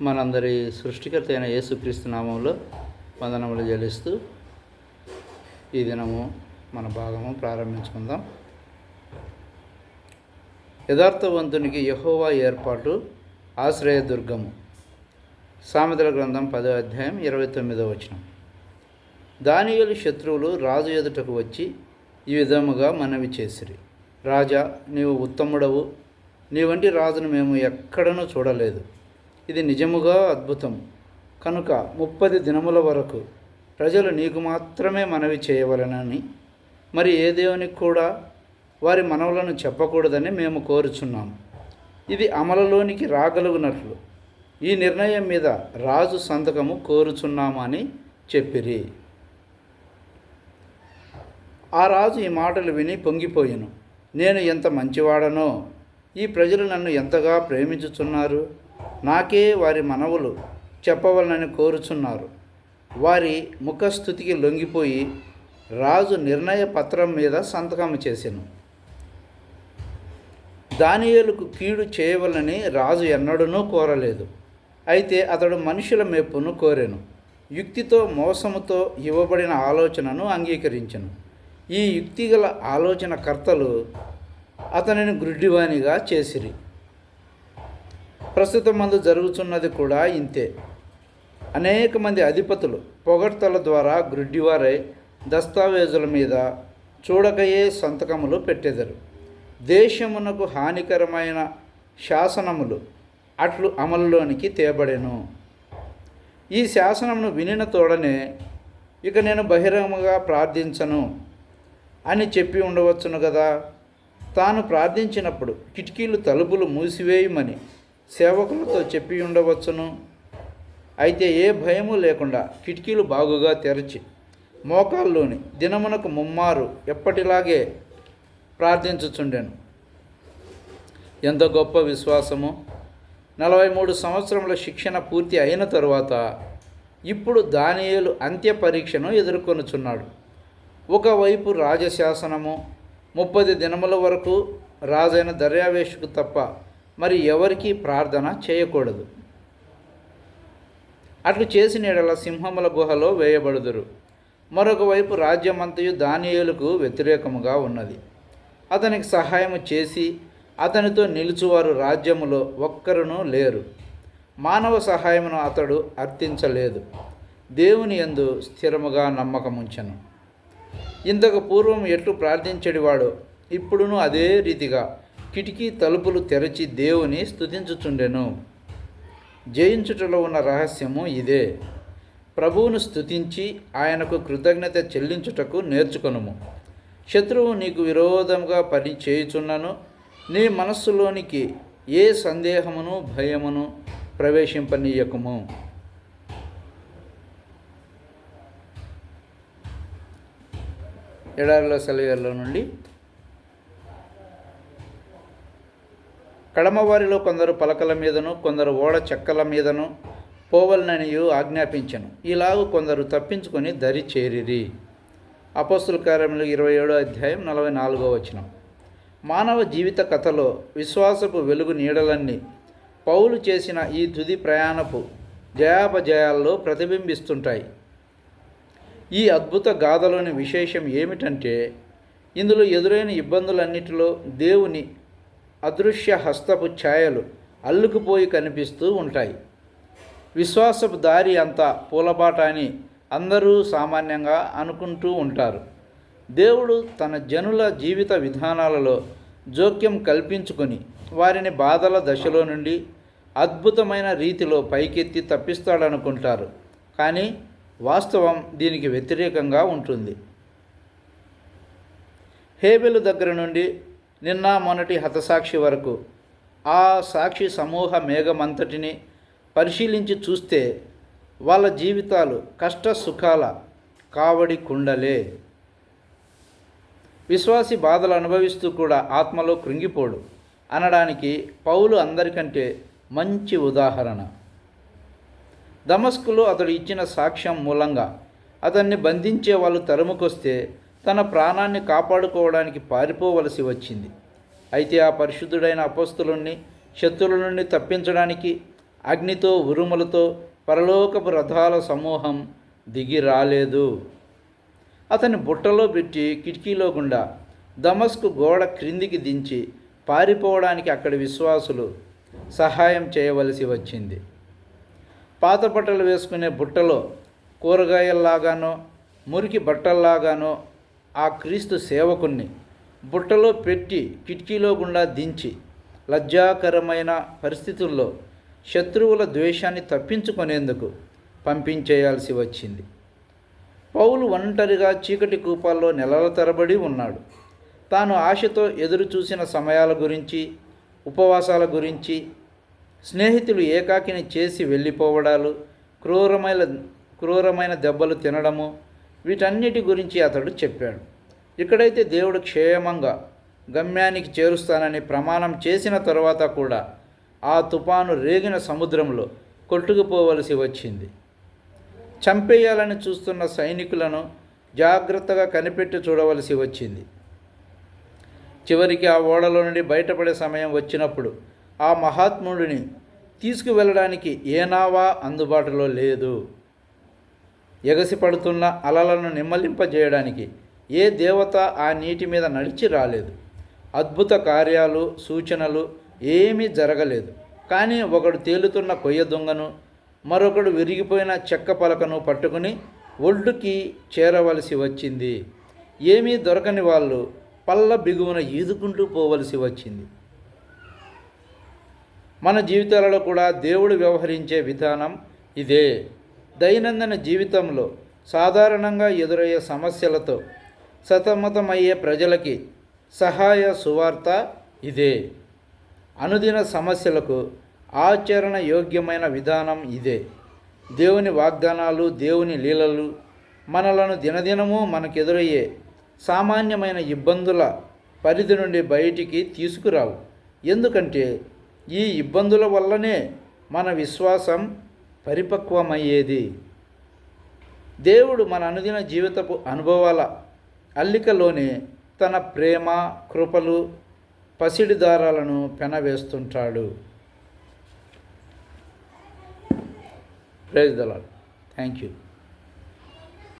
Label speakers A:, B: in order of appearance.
A: మనందరి సృష్టికర్త అయిన యేసుక్రీస్తు నామంలో వందనములు చెల్లిస్తూ ఈ దినము మన భాగము ప్రారంభించుకుందాం. యథార్థవంతునికి యెహోవా ఏర్పాటు ఆశ్రయదుర్గము. సామెతల గ్రంథం 10వ అధ్యాయం 29వ వచనం. దానియేలు శత్రువులు రాజు ఎదుటకు వచ్చి ఈ విధముగా మనవి చేసిరి: రాజా, నీవు ఉత్తముడవు, నీ వంటి రాజును మేము ఎక్కడనూ చూడలేదు. ఇది నిజముగా అద్భుతం. కనుక 30 దినముల వరకు ప్రజలు నీకు మాత్రమే మనవి చేయవలెనని, మరి ఏ దేవునికి కూడా వారి మనవులను చెప్పకూడదని మేము కోరుచున్నాము. ఇది అమలులోనికి రాగలుగునట్లు ఈ నిర్ణయం మీద రాజు సంతకము కోరుచున్నాము అని చెప్పిరి. ఆ రాజు ఈ మాటలు విని పొంగిపోయెను. నేను ఎంత మంచివాడనో, ఈ ప్రజలు నన్ను ఎంతగా ప్రేమించుచున్నారు. నాకే వారి మనవులు చెప్పవలనని కోరుచున్నారు. వారి ముఖస్థుతికి లొంగిపోయి రాజు నిర్ణయ పత్రం మీద సంతకం చేసెను. దానియేలుకు కీడు చేయవలనని రాజు ఎన్నడూనూ కోరలేదు. అయితే అతడు మనుషుల మెప్పును కోరెను. యుక్తితో మోసముతో ఇవ్వబడిన ఆలోచనను అంగీకరించెను. ఈ యుక్తిగల ఆలోచనకర్తలు అతనిని గ్రుడ్డివానిగా చేసిరి. ప్రస్తుతం మందు జరుగుతున్నది కూడా ఇంతే. అనేక మంది అధిపతులు పొగడ్తల ద్వారా గ్రుడ్డివారై దస్తావేజుల మీద చూడకయే సంతకములు పెట్టెదరు. దేశమునకు హానికరమైన శాసనములు అట్లు అమలులోనికి తేబడెను. ఈ శాసనమును వినిన తోడనే ఇక నేను బహిరంగంగా ప్రార్థించను అని చెప్పి ఉండవచ్చును కదా. తాను ప్రార్థించినప్పుడు కిటికీలు తలుపులు మూసివేయమని సేవకులతో చెప్పి ఉండవచ్చును. అయితే ఏ భయము లేకుండా కిటికీలు బాగుగా తెరచి మోకాల్లోని దినమునకు ముమ్మారు ఎప్పటిలాగే ప్రార్థించుచుండెను. ఎంత గొప్ప విశ్వాసము! 43 సంవత్సరముల శిక్షణ పూర్తి అయిన తరువాత ఇప్పుడు దానియేలు అంత్య పరీక్షను ఎదుర్కొనుచున్నాడు. ఒకవైపు రాజశాసనము 30 దినముల వరకు రాజైన దర్యావేషుకు తప్ప మరి ఎవరికీ ప్రార్థన చేయకూడదు. అట్లు చేసిన యెడల సింహముల గుహలో వేయబడుదురు. మరొక వైపు రాజ్యమంతయు దానియేలుకు వ్యతిరేకముగా ఉన్నది. అతనికి సహాయము చేసి అతనితో నిలుచువారు రాజ్యములో ఒక్కరునూ లేరు. మానవ సహాయమును అతడు అర్థించలేదు. దేవుని యందు స్థిరముగా నమ్మకముంచెను. ఇంతకు పూర్వం ఎట్లు ప్రార్థించెడివాడో ఇప్పుడును అదే రీతిగా కిటికీ తలుపులు తెరచి దేవుని స్తుతించుచుండెను. జయించుటలో ఉన్న రహస్యము ఇదే. ప్రభువును స్తుతించి ఆయనకు కృతజ్ఞత చెల్లించుటకు నేర్చుకొనుము. శత్రువు నీకు విరోధంగా పని చేయుచున్నను నీ మనస్సులోనికి ఏ సందేహమును భయమును ప్రవేశింపనీయకుము. ఎడారిలో సెలయేరులో నుండి. కడమవారిలో కొందరు పలకల మీదను కొందరు ఓడ చెక్కల మీదను పోవలననియు ఆజ్ఞాపించెను. ఇలాగూ కొందరు తప్పించుకొని దరి చేరిరి. అపోస్తుల కార్యములు 27వ అధ్యాయం 44వ వచనం. మానవ జీవిత కథలో విశ్వాసపు వెలుగు నీడలన్నీ పౌలు చేసిన ఈ తుది ప్రయాణపు జయాపజయాల్లో ప్రతిబింబిస్తుంటాయి. ఈ అద్భుత గాథలోని విశేషం ఏమిటంటే, ఇందులో ఎదురైన ఇబ్బందులన్నిటిలో దేవుని అదృశ్య హస్తపు ఛాయలు అల్లుకుపోయి కనిపిస్తూ ఉంటాయి. విశ్వాసపు దారి అంతా పూలబాట అని అందరూ సామాన్యంగా అనుకుంటూ ఉంటారు. దేవుడు తన జనుల జీవిత విధానాలలో జోక్యం కల్పించుకొని వారిని బాధల దశలో నుండి అద్భుతమైన రీతిలో పైకెత్తి తప్పిస్తాడనుకుంటారు. కానీ వాస్తవం దీనికి వ్యతిరేకంగా ఉంటుంది. హేబెలు దగ్గర నుండి నిన్న మొన్నటి హతసాక్షి వరకు ఆ సాక్షి సమూహ మేఘమంతటిని పరిశీలించి చూస్తే వాళ్ళ జీవితాలు కష్ట సుఖాల కావడి కుండలే. విశ్వాసి బాధలు అనుభవిస్తూ కూడా ఆత్మలో కృంగిపోడు అనడానికి పౌలు అందరికంటే మంచి ఉదాహరణ. దమస్కులో అతడు ఇచ్చిన సాక్ష్యం మూలంగా అతన్ని బంధించే వాళ్ళు తరుముకొస్తే తన ప్రాణాన్ని కాపాడుకోవడానికి పారిపోవలసి వచ్చింది. అయితే ఆ పరిశుద్ధుడైన అపొస్తలుణ్ణి శత్రువుల నుండి తప్పించడానికి అగ్నితో ఉరుములతో పరలోకపు రథాల సమూహం దిగి రాలేదు. అతని బుట్టలో పెట్టి కిటికీలో గుండా దమస్కు గోడ క్రిందికి దించి పారిపోవడానికి అక్కడి విశ్వాసులు సహాయం చేయవలసి వచ్చింది. పాత బట్టలు వేసుకునే బుట్టలో కూరగాయల్లాగానో మురికి బట్టల్లాగానో ఆ క్రీస్తు సేవకుణ్ణి బుట్టలో పెట్టి కిటికీలో గుండా దించి లజ్జాకరమైన పరిస్థితుల్లో శత్రువుల ద్వేషాన్ని తప్పించుకునేందుకు పంపించేయాల్సి వచ్చింది. పౌలు ఒంటరిగా చీకటి కూపాల్లో నెలల తరబడి ఉన్నాడు. తాను ఆశతో ఎదురు చూసిన సమయాల గురించి, ఉపవాసాల గురించి, స్నేహితులు ఏకాకిని చేసి వెళ్ళిపోవడాలు, క్రూరమైన దెబ్బలు తినడము, వీటన్నిటి గురించి అతడు చెప్పాడు. ఇక్కడైతే దేవుడు క్షేమంగా గమ్యానికి చేరుస్తానని ప్రమాణం చేసిన తరువాత కూడా ఆ తుఫాను రేగిన సముద్రంలో కొట్టుకుపోవలసి వచ్చింది. చంపేయాలని చూస్తున్న సైనికులను జాగ్రత్తగా కనిపెట్టి చూడవలసి వచ్చింది. చివరికి ఆ ఓడలో నుండి బయటపడే సమయం వచ్చినప్పుడు ఆ మహాత్ముడిని తీసుకువెళ్ళడానికి ఏ నావా అందుబాటులో లేదు. ఎగసిపడుతున్న అలలను నిమ్మలింపజేయడానికి ఏ దేవత ఆ నీటి మీద నడిచి రాలేదు. అద్భుత కార్యాలు, సూచనలు ఏమీ జరగలేదు. కానీ ఒకడు తేలుతున్న కొయ్య దొంగను, మరొకడు విరిగిపోయిన చెక్క పలకను పట్టుకుని ఒడ్డుకి చేరవలసి వచ్చింది. ఏమీ దొరకని వాళ్ళు పల్ల బిగువున ఈదుకుంటూ పోవలసి వచ్చింది. మన జీవితాలలో కూడా దేవుడు వ్యవహరించే విధానం ఇదే. దైనందిన జీవితంలో సాధారణంగా ఎదురయ్యే సమస్యలతో సతమతమయ్యే ప్రజలకి సహాయ సువార్త ఇదే. అనుదిన సమస్యలకు ఆచరణ యోగ్యమైన విధానం ఇదే. దేవుని వాగ్దానాలు, దేవుని లీలలు మనలను దినదినము మనకెదురయ్యే సామాన్యమైన ఇబ్బందుల పరిధి నుండి బయటికి తీసుకురావు. ఎందుకంటే ఈ ఇబ్బందుల వల్లనే మన విశ్వాసం పరిపక్వమయ్యేది. దేవుడు మన అనుదిన జీవితపు అనుభవాల అల్లికలోనే తన ప్రేమ, కృపలు, పసిడి దారాలను పెనవేస్తుంటాడు. Praise the Lord. Thank you.